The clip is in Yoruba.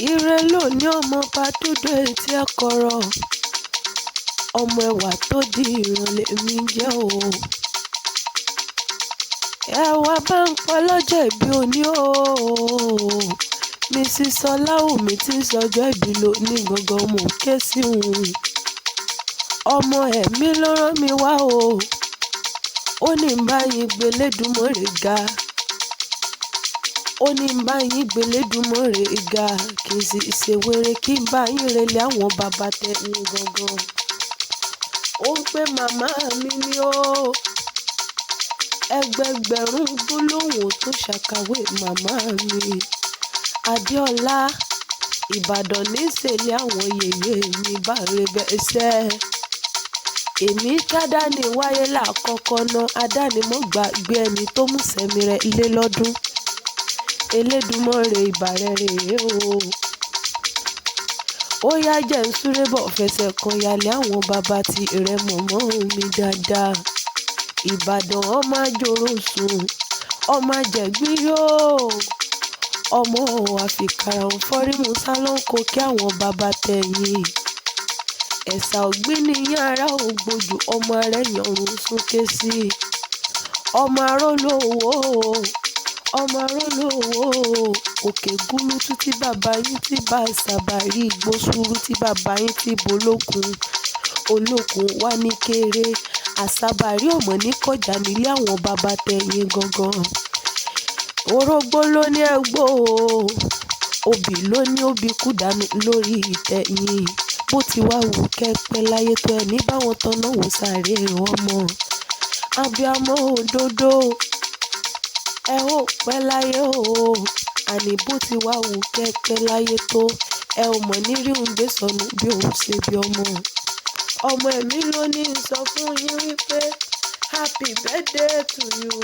Ire lóní ọmọ bá dúdú etí ẹ̀kọ́rọ̀, ọmọ ẹwà tó di ìrànlẹ̀ mi jẹ́ o. Ẹwà bá ń pọ̀ lọ́jọ́ ìbí òní o. Mrs. Ọláwùmí tí ń sọjọ́ ìbí lóní gangan mò ń ké sí òun. Ọmọ ẹ̀mí ló rán mi wá o. Ó ní ń bá yín gbélédùmarè ga. Ó ní ń bá yín gbélédùmarè ga. Kì í sì ṣe wéré kí ń bá yín relé àwọn bàbá tẹ̀yìn gangan. Ó ń pè màmá mi ní o. Ẹgbẹgbẹ̀rún gbólóhùn tó ṣàkàwé màmá mi. Adeola Ibadan ní ìṣẹ̀lẹ̀ àwọn yèyé mi bá rẹ bẹ́sẹ̀. Èmi kádàní wáyé lákọ̀ọ́kọ́ náà, adáni mo gbàgbé ẹni tó mú sẹ́mi rẹ̀ lé lọ́dún. Elédùmarè ìbàrẹ̀ rèé o. Ó yá jẹ́ ń súré bọ̀ fẹsẹ̀ kan yálé àwọn bàbá tí rẹ̀ mọ̀mọ́ mi dáadáa. Ìbàdàn ọmọ àjòrò sùn, ọmọ àjẹ̀gbín yóò. Ọmọ àfikàrà ń fọ́rí musa ló ń kó kí àwọn bàbá tẹ̀yìn. Ẹ̀sà ògbín ní yàrá ògbójú, ọmọ rẹ̀ yànrún súnké sí. Ọmọ arólówó, ọmọ arólówó. Òkè gúlútú tí bàbá yín ti bá ṣàbàrí, ìgbósùrú tí bàbá yín ti bolókun. Olókun wá ní kéré, àṣàbàrí ọmọ ní kọjá nílé àwọn bàbá tẹ̀yìn gangan. Orógbó ló ní ẹgbó o. Obì ló ní obì kú dànù lórí ìtẹ̀yìn. Bó ti wá wù kẹ́pẹ́ láyé tó ẹni báwọn tọ́nà wò sáré ọmọ. Abiyamọ òdodo, ẹ ó pẹ́ láyé o. Àní bó ti wá wù kẹ́pẹ́ láyé tó ẹ ò mọ̀ ní rí ń gbé sọnù bí òun ṣe bí ọmọ. Ọmọ ẹ̀mí ló ní sọ fún yín wípé happy birthday to you.